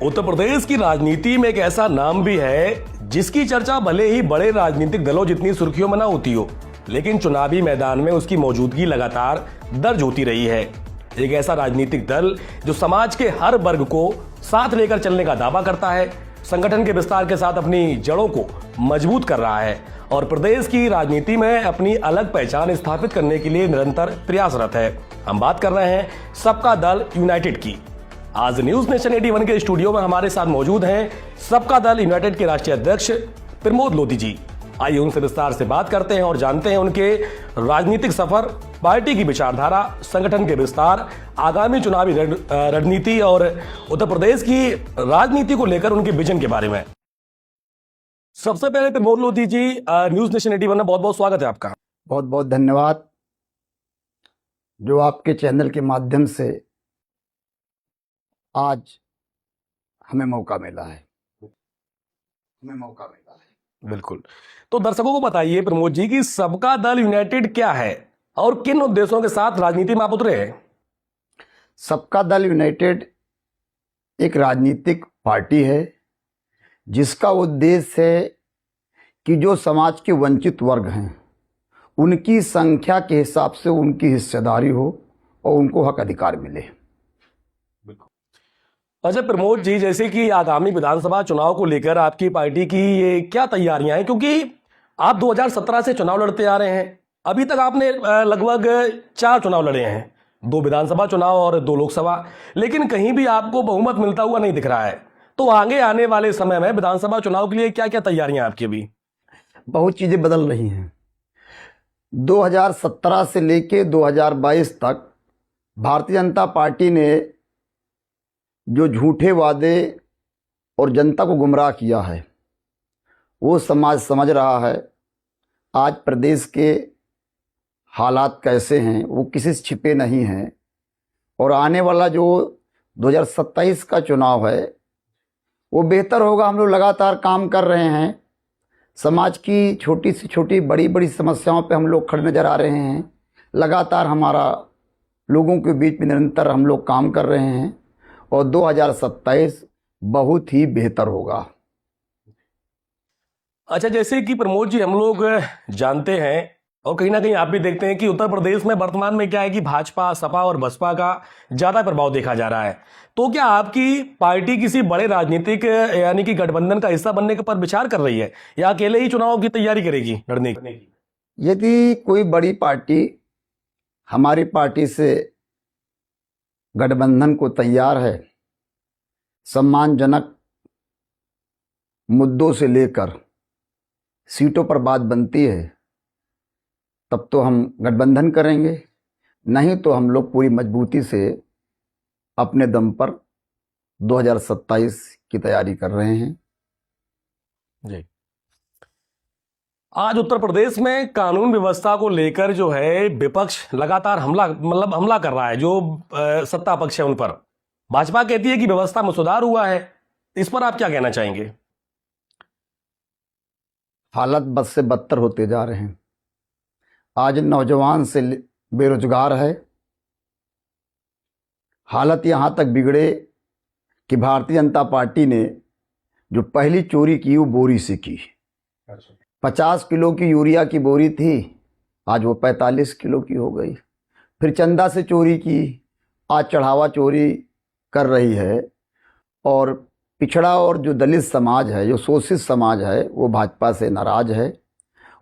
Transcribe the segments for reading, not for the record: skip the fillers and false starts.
उत्तर प्रदेश की राजनीति में एक ऐसा नाम भी है जिसकी चर्चा भले ही बड़े राजनीतिक दलों जितनी सुर्खियों में ना होती हो, लेकिन चुनावी मैदान में उसकी मौजूदगी लगातार दर्ज होती रही है। एक ऐसा राजनीतिक दल जो समाज के हर वर्ग को साथ लेकर चलने का दावा करता है, संगठन के विस्तार के साथ अपनी जड़ों को मजबूत कर रहा है और प्रदेश की राजनीति में अपनी अलग पहचान स्थापित करने के लिए निरंतर प्रयासरत है। हम बात कर रहे हैं सबका दल यूनाइटेड की। आज न्यूज नेशन 81 के स्टूडियो में हमारे साथ मौजूद हैं सबका दल यूनाइटेड के राष्ट्रीय अध्यक्ष प्रमोद लोधी जी। आइए उनसे विस्तार से बात करते हैं और जानते हैं उनके राजनीतिक सफर, पार्टी की विचारधारा, संगठन के विस्तार, आगामी चुनावी रणनीति और उत्तर प्रदेश की राजनीति को लेकर उनके विजन के बारे में। सबसे पहले प्रमोद लोधी जी, न्यूज नेशन 81 में बहुत बहुत स्वागत है आपका। बहुत बहुत धन्यवाद जो आपके चैनल के माध्यम से आज हमें मौका मिला है। बिल्कुल, तो दर्शकों को बताइए प्रमोद जी कि सबका दल यूनाइटेड क्या है और किन उद्देश्यों के साथ राजनीति में आप उतरे हैं। सबका दल यूनाइटेड एक राजनीतिक पार्टी है जिसका उद्देश्य है कि जो समाज के वंचित वर्ग हैं उनकी संख्या के हिसाब से उनकी हिस्सेदारी हो और उनको हक अधिकार मिले। अच्छा प्रमोद जी, जैसे कि आगामी विधानसभा चुनाव को लेकर आपकी पार्टी की ये क्या तैयारियां हैं, क्योंकि आप 2017 से चुनाव लड़ते आ रहे हैं, अभी तक आपने लगभग 4 चुनाव लड़े हैं, 2 विधानसभा चुनाव और 2 लोकसभा, लेकिन कहीं भी आपको बहुमत मिलता हुआ नहीं दिख रहा है। तो आगे आने वाले समय में विधानसभा चुनाव के लिए क्या क्या तैयारियां आपकी? अभी बहुत चीजें बदल रही हैं। 2017 से लेके 2022 तक भारतीय जनता पार्टी ने जो झूठे वादे और जनता को गुमराह किया है वो समाज समझ रहा है। आज प्रदेश के हालात कैसे हैं वो किसी से छिपे नहीं हैं और आने वाला जो 2027 का चुनाव है वो बेहतर होगा। हम लोग लगातार काम कर रहे हैं, समाज की छोटी से छोटी बड़ी बड़ी समस्याओं पे हम लोग खड़े नज़र आ रहे हैं। लगातार हमारा लोगों के बीच में निरंतर हम लोग काम कर रहे हैं और 2027 बहुत ही बेहतर होगा। अच्छा, जैसे कि प्रमोद जी हम लोग जानते हैं और कहीं ना कहीं आप भी देखते हैं कि उत्तर प्रदेश में वर्तमान में क्या है कि भाजपा, सपा और बसपा का ज्यादा प्रभाव देखा जा रहा है। तो क्या आपकी पार्टी किसी बड़े राजनीतिक यानी कि गठबंधन का हिस्सा बनने के पर विचार कर रही है या अकेले ही चुनाव की तैयारी करेगी लड़ने की? यदि कोई बड़ी पार्टी हमारी पार्टी से गठबंधन को तैयार है, सम्मानजनक मुद्दों से लेकर सीटों पर बात बनती है, तब तो हम गठबंधन करेंगे, नहीं तो हम लोग पूरी मजबूती से अपने दम पर 2027 की तैयारी कर रहे हैं। जी, आज उत्तर प्रदेश में कानून व्यवस्था को लेकर जो है विपक्ष लगातार हमला कर रहा है। जो सत्ता पक्ष है उन पर भाजपा कहती है कि व्यवस्था में सुधार हुआ है, इस पर आप क्या कहना चाहेंगे? हालत बद से बदतर होते जा रहे हैं। आज नौजवान से बेरोजगार है। हालत यहाँ तक बिगड़े कि भारतीय जनता पार्टी ने जो पहली चोरी की वो बोरी से की। 50 किलो की यूरिया की बोरी थी, आज वो 45 किलो की हो गई। फिर चंदा से चोरी की, आज चढ़ावा चोरी कर रही है। और पिछड़ा और जो दलित समाज है, जो शोषित समाज है, वो भाजपा से नाराज है।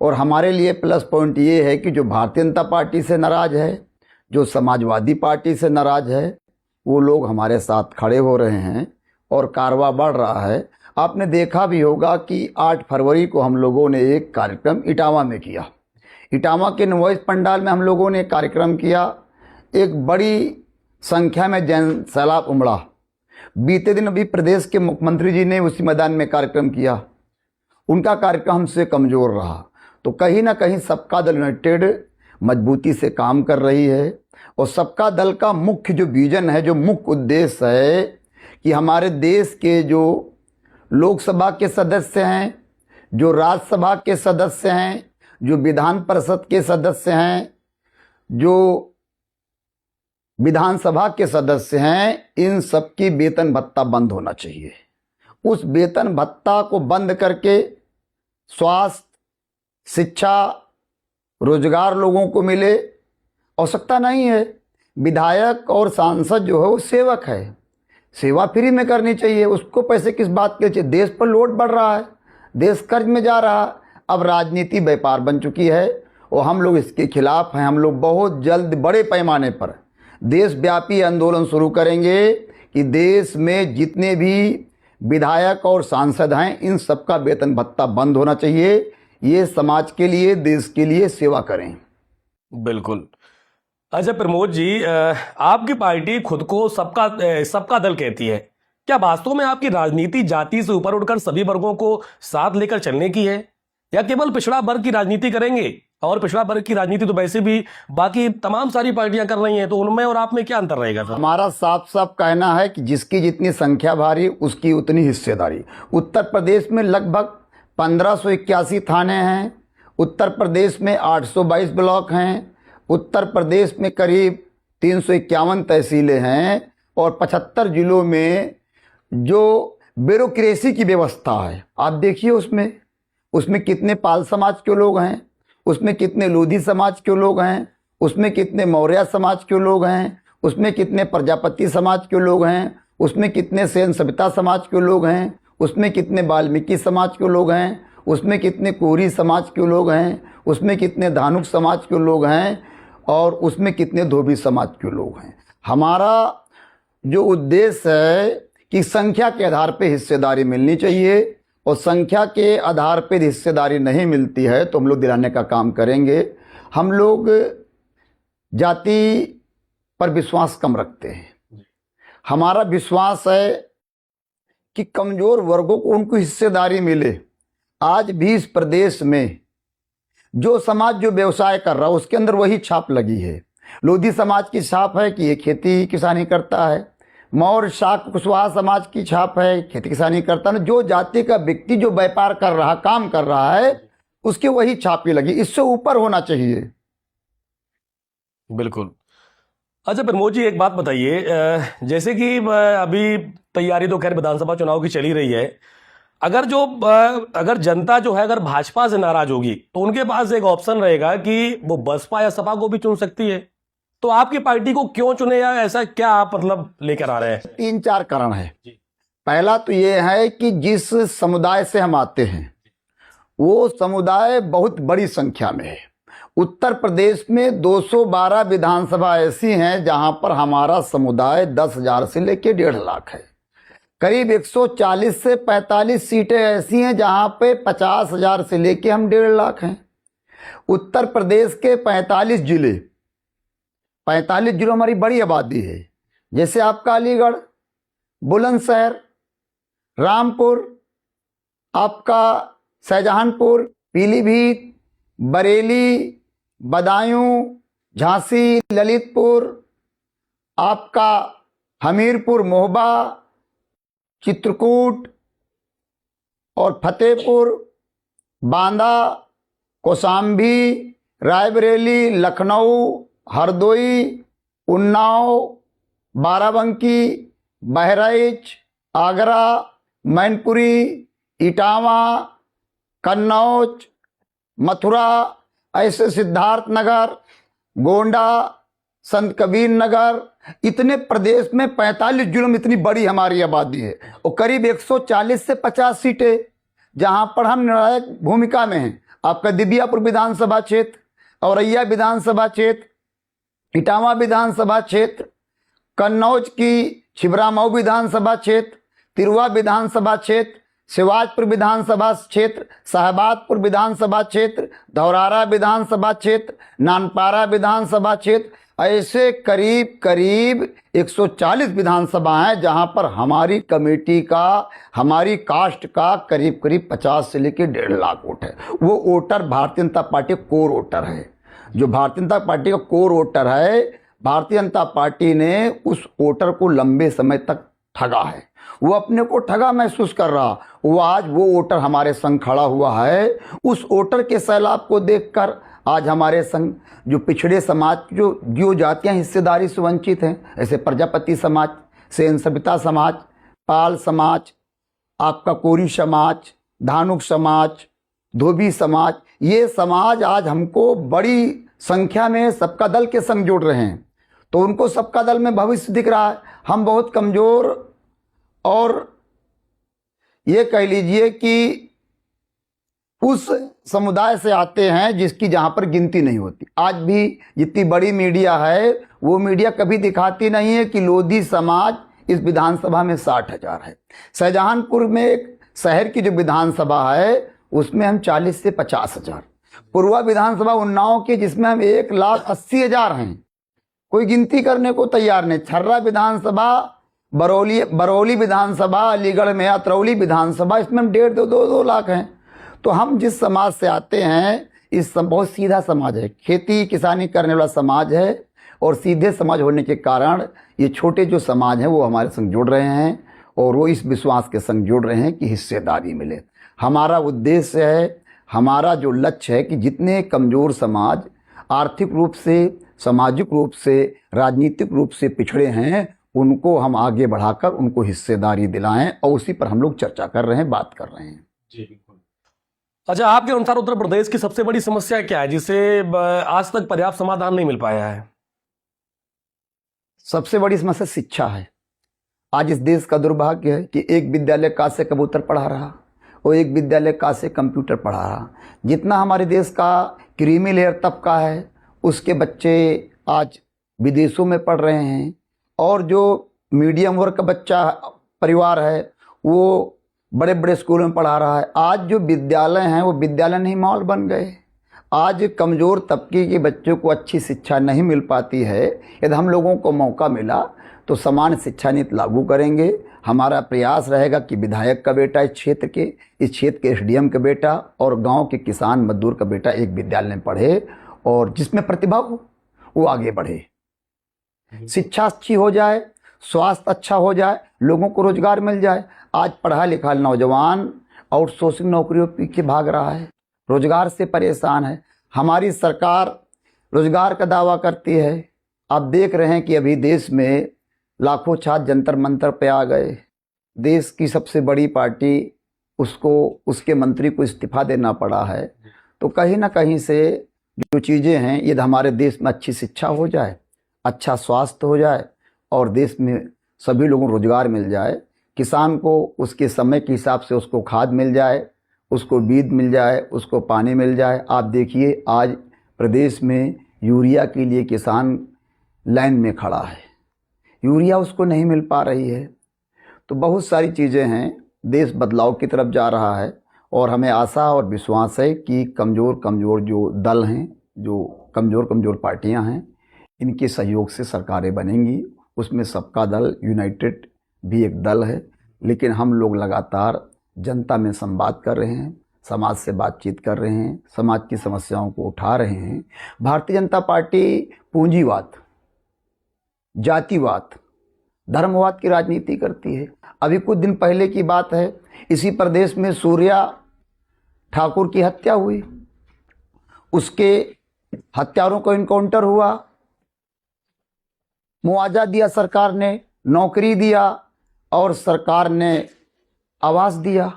और हमारे लिए प्लस पॉइंट ये है कि जो भारतीय जनता पार्टी से नाराज है, जो समाजवादी पार्टी से नाराज है, वो लोग हमारे साथ खड़े हो रहे हैं और कारवां बढ़ रहा है। आपने देखा भी होगा कि 8 फरवरी को हम लोगों ने एक कार्यक्रम इटावा में किया। इटावा के नवोज पंडाल में हम लोगों ने कार्यक्रम किया। एक बड़ी संख्या में जन सैलाब उमड़ा। बीते दिन अभी प्रदेश के मुख्यमंत्री जी ने उसी मैदान में कार्यक्रम किया, उनका कार्यक्रम हमसे कमज़ोर रहा। तो कहीं ना कहीं सबका दल यूनाइटेड मजबूती से काम कर रही है और सबका दल का मुख्य जो विजन है, जो मुख्य उद्देश्य है कि हमारे देश के जो लोकसभा के सदस्य हैं, जो राज्यसभा के सदस्य हैं, जो विधान परिषद के सदस्य हैं, जो विधानसभा के सदस्य हैं, इन सबकी वेतन भत्ता बंद होना चाहिए। उस वेतन भत्ता को बंद करके स्वास्थ्य, शिक्षा, रोजगार लोगों को मिले। आवश्यकता नहीं है, विधायक और सांसद जो है वो सेवक है, सेवा फ्री में करनी चाहिए। उसको पैसे किस बात के चाहिए? देश पर लोड बढ़ रहा है, देश कर्ज में जा रहा है। अब राजनीति व्यापार बन चुकी है और हम लोग इसके खिलाफ हैं। हम लोग बहुत जल्द बड़े पैमाने पर देशव्यापी आंदोलन शुरू करेंगे कि देश में जितने भी विधायक और सांसद हैं, इन सबका वेतन भत्ता बंद होना चाहिए। ये समाज के लिए, देश के लिए सेवा करें। बिल्कुल। अच्छा प्रमोद जी, आपकी पार्टी खुद को सबका दल कहती है। क्या वास्तव में आपकी राजनीति जाति से ऊपर उठकर सभी वर्गों को साथ लेकर चलने की है, या केवल पिछड़ा वर्ग की राजनीति करेंगे? और पिछड़ा वर्ग की राजनीति तो वैसे भी बाकी तमाम सारी पार्टियां कर रही हैं, तो उनमें और आप में क्या अंतर रहेगा? हमारा साफ साफ कहना है कि जिसकी जितनी संख्या भारी उसकी उतनी हिस्सेदारी। उत्तर प्रदेश में लगभग 1581 थाने हैं, उत्तर प्रदेश में 822 ब्लॉक हैं, उत्तर प्रदेश में करीब 351 तहसीलें हैं और 75 जिलों में जो ब्यूरोक्रेसी की व्यवस्था है, आप देखिए उसमें कितने पाल समाज के लोग हैं, उसमें कितने लोधी समाज के लोग हैं, उसमें कितने मौर्य समाज के लोग हैं, उसमें कितने प्रजापति समाज के लोग हैं, उसमें कितने सेन सविता समाज के लोग हैं, उसमें कितने वाल्मीकि समाज के लोग हैं, उसमें कितने कोरी समाज के लोग हैं, उसमें कितने धानुक समाज के लोग हैं और उसमें कितने धोबी समाज के लोग हैं। हमारा जो उद्देश्य है कि संख्या के आधार पर हिस्सेदारी मिलनी चाहिए, और संख्या के आधार पर हिस्सेदारी नहीं मिलती है तो हम लोग दिलाने का काम करेंगे। हम लोग जाति पर विश्वास कम रखते हैं। हमारा विश्वास है कि कमज़ोर वर्गों को उनको हिस्सेदारी मिले। आज भी इस प्रदेश में जो समाज जो व्यवसाय कर रहा है उसके अंदर वही छाप लगी है। लोधी समाज की छाप है कि ये खेती किसानी करता है, मौर्य शाक कुशवाहा समाज की छाप है, खेती किसानी करता है। जो जाति का व्यक्ति जो व्यापार कर रहा, काम कर रहा है, उसके वही छापे लगी। इससे ऊपर होना चाहिए। बिल्कुल। अच्छा प्रमोद जी, एक बात बताइए, जैसे कि अभी तैयारी तो खैर विधानसभा चुनाव की चली रही है। अगर जनता जो है अगर भाजपा से नाराज होगी तो उनके पास एक ऑप्शन रहेगा कि वो बसपा या सपा को भी चुन सकती है। तो आपकी पार्टी को क्यों चुने, या ऐसा क्या आप मतलब लेकर आ रहे हैं? 3-4 कारण है। पहला तो ये है कि जिस समुदाय से हम आते हैं वो समुदाय बहुत बड़ी संख्या में है। उत्तर प्रदेश में 212 विधानसभा ऐसी हैं जहां पर हमारा समुदाय 10,000 से लेकर 1.5 लाख है। करीब 140 से 45 सीटें ऐसी हैं जहां पे 50,000 से लेकर हम 1.5 लाख हैं। उत्तर प्रदेश के 45 जिलों हमारी बड़ी आबादी है। जैसे आपका अलीगढ़, बुलंदशहर, रामपुर, आपका शाहजहांपुर, पीलीभीत, बरेली, बदायूं, झांसी, ललितपुर, आपका हमीरपुर, मोहबा, चित्रकूट और फतेहपुर, बांदा, कौशाम्बी, रायबरेली, लखनऊ, हरदोई, उन्नाव, बाराबंकी, बहराइच, आगरा, मैनपुरी, इटावा, कन्नौज, मथुरा, ऐसे सिद्धार्थनगर, गोंडा, संत कबीर नगर, इतने प्रदेश में 45 जिलों में इतनी बड़ी हमारी आबादी है और करीब 140 से 50 सीटें जहां पर हम निर्णायक भूमिका में हैं। आपका दिबियापुर विधानसभा क्षेत्र, औरैया विधानसभा क्षेत्र, इटावा विधानसभा क्षेत्र, कन्नौज की छिबरामऊ विधानसभा क्षेत्र, तिरुआ विधानसभा क्षेत्र, शिवाजपुर विधानसभा क्षेत्र, साहबादपुर विधानसभा क्षेत्र, धौरारा विधानसभा क्षेत्र, नानपारा विधानसभा क्षेत्र, ऐसे करीब 140 विधानसभा हैं जहां पर हमारी कमेटी का, हमारी कास्ट का करीब 50 से लेकर 1.5 लाख वोट है। वो voter Bharatiya Janata party core voter है। जो भारतीय जनता पार्टी का कोर वोटर है, भारतीय जनता पार्टी ने उस वोटर को लंबे समय तक ठगा है। वो अपने को ठगा महसूस कर रहा। वो आज वो वोटर हमारे संग खड़ा हुआ है। उस वोटर के सैलाब को देखकर आज हमारे संग जो पिछड़े समाज जो जातियां हिस्सेदारी से वंचित हैं, ऐसे प्रजापति समाज, सेन सविता समाज, पाल समाज, आपका कोरी समाज, धानुक समाज, धोबी समाज, ये समाज आज हमको बड़ी संख्या में सबका दल के संग जोड़ रहे हैं। तो उनको सबका दल में भविष्य दिख रहा है। हम बहुत कमज़ोर और ये कह लीजिए कि उस समुदाय से आते हैं जिसकी जहाँ पर गिनती नहीं होती। आज भी जितनी बड़ी मीडिया है वो मीडिया कभी दिखाती नहीं है कि लोधी समाज इस विधानसभा में 60,000 है। शाहजहांपुर में एक शहर की जो विधानसभा है उसमें हम 40 से 50,000, पूर्वा विधानसभा उन्नाव की जिसमें हम 1,80,000 हैं, कोई गिनती करने को तैयार नहीं। छर्रा विधानसभा, बरौली विधानसभा, अलीगढ़ में अतरौली विधानसभा, इसमें हम 1.5-2 लाख हैं। तो हम जिस समाज से आते हैं इस बहुत सीधा समाज है, खेती किसानी करने वाला समाज है, और सीधे समाज होने के कारण ये छोटे जो समाज हैं वो हमारे संग जुड़ रहे हैं, और वो इस विश्वास के संग जुड़ रहे हैं कि हिस्सेदारी मिले। हमारा उद्देश्य है, हमारा जो लक्ष्य है कि जितने कमज़ोर समाज आर्थिक रूप से, सामाजिक रूप से, राजनीतिक रूप से पिछड़े हैं उनको हम आगे बढ़ाकर उनको हिस्सेदारी दिलाएं, और उसी पर हम लोग चर्चा कर रहे हैं, बात कर रहे हैं। जी बिल्कुल। अच्छा, आपके अनुसार उत्तर प्रदेश की सबसे बड़ी समस्या क्या है जिसे आज तक पर्याप्त समाधान नहीं मिल पाया है? सबसे बड़ी समस्या शिक्षा है। आज इस देश का दुर्भाग्य है कि एक विद्यालय का से कबूतर पढ़ा रहा और एक विद्यालय का से कंप्यूटर पढ़ा रहा। जितना हमारे देश का क्रीमी लेयर तबका है उसके बच्चे आज विदेशों में पढ़ रहे हैं, और जो मीडियम वर्ग का बच्चा परिवार है वो बड़े बड़े स्कूलों में पढ़ा रहा है। आज जो विद्यालय हैं वो विद्यालय नहीं मॉल बन गए। आज कमज़ोर तबके के बच्चों को अच्छी शिक्षा नहीं मिल पाती है। यदि हम लोगों को मौका मिला तो समान शिक्षा नीति लागू करेंगे। हमारा प्रयास रहेगा कि विधायक का बेटा इस क्षेत्र के एसडीएम का बेटा और गांव के किसान मजदूर का बेटा एक विद्यालय में पढ़े, और जिसमें प्रतिभा हो वो आगे बढ़े। शिक्षा अच्छी हो जाए, स्वास्थ्य अच्छा हो जाए, लोगों को रोजगार मिल जाए। आज पढ़ा लिखा नौजवान आउटसोर्सिंग नौकरियों पीछे भाग रहा है, रोजगार से परेशान है। हमारी सरकार रोजगार का दावा करती है। आप देख रहे हैं कि अभी देश में लाखों छात्र जंतर मंतर पे आ गए। देश की सबसे बड़ी पार्टी उसके मंत्री को इस्तीफा देना पड़ा है। तो कहीं ना कहीं से जो चीज़ें हैं, यदि हमारे देश में अच्छी शिक्षा हो जाए, अच्छा स्वास्थ्य हो जाए और देश में सभी लोगों को रोजगार मिल जाए, किसान को उसके समय के हिसाब से उसको खाद मिल जाए, उसको बीज मिल जाए, उसको पानी मिल जाए। आप देखिए आज प्रदेश में यूरिया के लिए किसान लाइन में खड़ा है, यूरिया उसको नहीं मिल पा रही है। तो बहुत सारी चीज़ें हैं, देश बदलाव की तरफ जा रहा है, और हमें आशा और विश्वास है कि कमज़ोर जो दल हैं, जो कमज़ोर पार्टियां हैं, इनके सहयोग से सरकारें बनेंगी। उसमें सबका दल यूनाइटेड भी एक दल है, लेकिन हम लोग लगातार जनता में संवाद कर रहे हैं, समाज से बातचीत कर रहे हैं, समाज की समस्याओं को उठा रहे हैं। भारतीय जनता पार्टी पूंजीवाद, जातिवाद, धर्मवाद की राजनीति करती है। अभी कुछ दिन पहले की बात है, इसी प्रदेश में सूर्या ठाकुर की हत्या हुई, उसके हत्यारों को इनकाउंटर हुआ, मुआवजा दिया सरकार ने, नौकरी दिया और सरकार ने आवास दिया।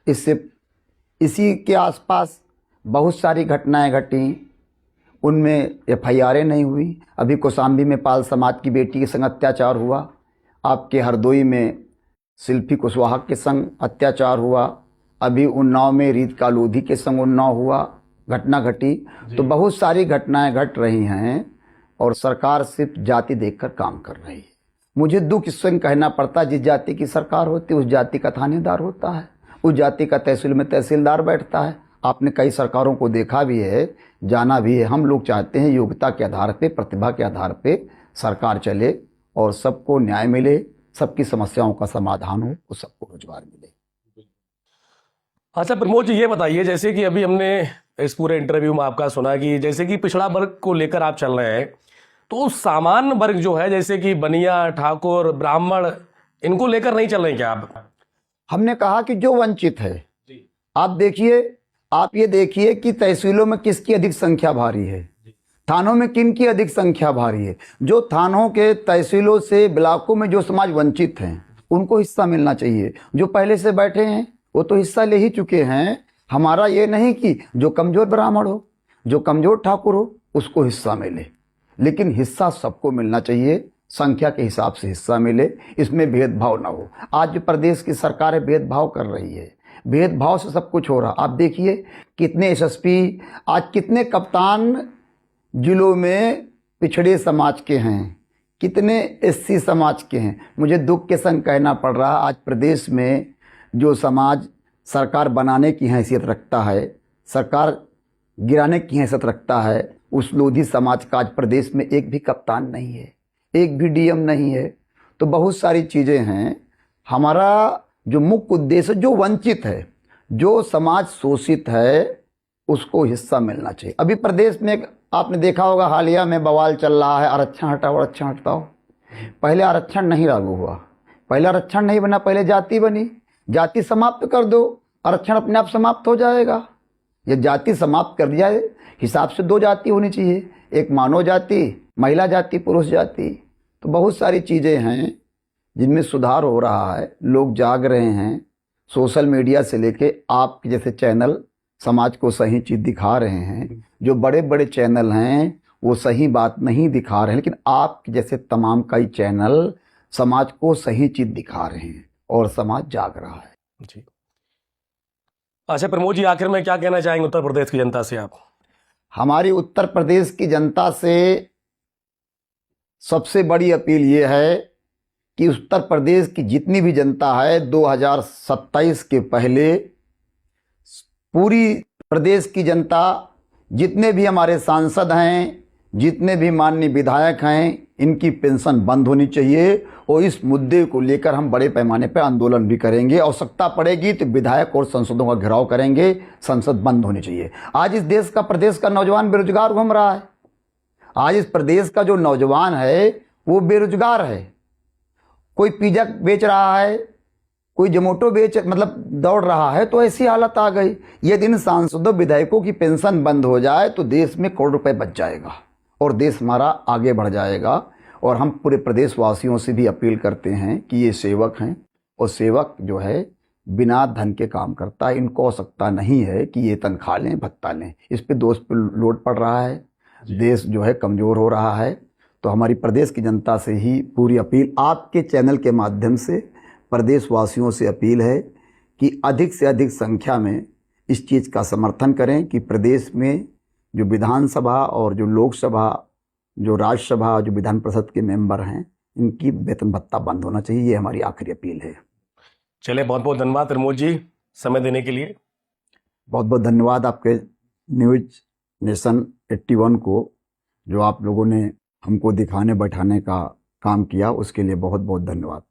इसी के आसपास बहुत सारी घटनाएं घटी, उनमें एफआईआरें नहीं हुई। अभी कौशाम्बी में पाल समाज की बेटी के संग अत्याचार हुआ, आपके हरदोई में शिल्पी कुशवाहा के संग अत्याचार हुआ, अभी उन्नाव में रीत का लोधी के संग उन्नाव हुआ, घटना घटी। तो बहुत सारी घटनाएं घट रही हैं और सरकार सिर्फ जाति देखकर काम कर रही है। मुझे दुख इस स्वयं कहना पड़ता, जिस जाति की सरकार होती है उस जाति का थानेदार होता है, उस जाति का तहसील में तहसीलदार बैठता है। आपने कई सरकारों को देखा भी है, जाना भी है। हम लोग चाहते हैं योग्यता के आधार पे, प्रतिभा के आधार पे सरकार चले और सबको न्याय मिले, सबकी समस्याओं का समाधान हो और सबको रोजगार मिले। अच्छा प्रमोद जी, ये बताइए, जैसे कि अभी हमने इस पूरे इंटरव्यू में आपका सुना कि जैसे कि पिछड़ा वर्ग को लेकर आप चल रहे हैं, तो सामान्य वर्ग जो है जैसे कि बनिया, ठाकुर, ब्राह्मण, इनको लेकर नहीं चल रहे क्या आप? हमने कहा कि जो वंचित है, आप देखिए आप ये देखिए कि तहसीलों में किसकी अधिक संख्या भारी है, थानों में किन की अधिक संख्या भारी है। जो थानों के तहसीलों से ब्लॉकों में जो समाज वंचित हैं उनको हिस्सा मिलना चाहिए। जो पहले से बैठे हैं वो तो हिस्सा ले ही चुके हैं। हमारा ये नहीं कि जो कमजोर ब्राह्मण हो, जो कमजोर ठाकुर हो उसको हिस्सा मिले, लेकिन हिस्सा सबको मिलना चाहिए, संख्या के हिसाब से हिस्सा मिले, इसमें भेदभाव ना हो। आज जो प्रदेश की सरकार है भेदभाव कर रही है, भेदभाव से सब कुछ हो रहा। आप देखिए कितने एसएसपी, आज कितने कप्तान जिलों में पिछड़े समाज के हैं, कितने एससी समाज के हैं। मुझे दुख के संग कहना पड़ रहा, आज प्रदेश में जो समाज सरकार बनाने की हैसियत रखता है, सरकार गिराने की हैसियत रखता है, उस लोधी समाज का आज प्रदेश में एक भी कप्तान नहीं है, एक भी डीएम नहीं है। तो बहुत सारी चीज़ें हैं। हमारा जो मुख्य उद्देश्य, जो वंचित है, जो समाज शोषित है, उसको हिस्सा मिलना चाहिए। अभी प्रदेश में आपने देखा होगा हालिया में बवाल चल रहा है, आरक्षण हटाओ, आरक्षण हटाओ। पहले आरक्षण नहीं लागू हुआ, पहले आरक्षण नहीं बना, पहले जाति बनी। जाति समाप्त कर दो, आरक्षण अपने आप समाप्त हो जाएगा। ये जाति समाप्त कर दिया है, हिसाब से 2 जाति होनी चाहिए, एक मानव जाति, महिला जाति, पुरुष जाति। तो बहुत सारी चीज़ें हैं जिनमें सुधार हो रहा है, लोग जाग रहे हैं। सोशल मीडिया से लेके आपके जैसे चैनल समाज को सही चीज़ दिखा रहे हैं। जो बड़े बड़े चैनल हैं वो सही बात नहीं दिखा रहे हैं, लेकिन आपके जैसे तमाम कई चैनल समाज को सही चीज़ दिखा रहे हैं और समाज जाग रहा है। जी। अच्छा प्रमोद जी, आखिर में क्या कहना चाहेंगे उत्तर प्रदेश की जनता से आप? हमारी उत्तर प्रदेश की जनता से सबसे बड़ी अपील ये है कि उत्तर प्रदेश की जितनी भी जनता है 2027 के पहले पूरी प्रदेश की जनता, जितने भी हमारे सांसद हैं, जितने भी माननीय विधायक हैं, इनकी पेंशन बंद होनी चाहिए। और इस मुद्दे को लेकर हम बड़े पैमाने पर आंदोलन भी करेंगे। आवश्यकता पड़ेगी तो विधायक और सांसदों का घेराव करेंगे। संसद बंद होनी चाहिए। आज इस देश का, प्रदेश का नौजवान बेरोजगार घूम रहा है। आज इस प्रदेश का जो नौजवान है वो बेरोजगार है। कोई पिज्जा बेच रहा है, कोई जोमेटो दौड़ रहा है। तो ऐसी हालत आ गई। यदि इन सांसदों विधायकों की पेंशन बंद हो जाए तो देश में करोड़ रुपए बच जाएगा और देश हमारा आगे बढ़ जाएगा। और हम पूरे प्रदेशवासियों से भी अपील करते हैं कि ये सेवक हैं और सेवक जो है बिना धन के काम करता है। इनको आवश्यकता नहीं है कि ये तनख्वाह लें, भत्ता लें। इस पे दोष पे लोड पड़ रहा है, देश जो है कमज़ोर हो रहा है। तो हमारी प्रदेश की जनता से ही पूरी अपील, आपके चैनल के माध्यम से प्रदेशवासियों से अपील है कि अधिक से अधिक संख्या में इस चीज़ का समर्थन करें कि प्रदेश में जो विधानसभा और जो लोकसभा, जो राज्यसभा, जो विधान परिषद के मेंबर हैं, इनकी वेतन भत्ता बंद होना चाहिए। ये हमारी आखिरी अपील है। चलिए, बहुत बहुत धन्यवाद प्रमोद जी समय देने के लिए। बहुत बहुत धन्यवाद आपके न्यूज़ नेशन 81 को, जो आप लोगों ने हमको दिखाने बैठाने का काम किया, उसके लिए बहुत बहुत धन्यवाद।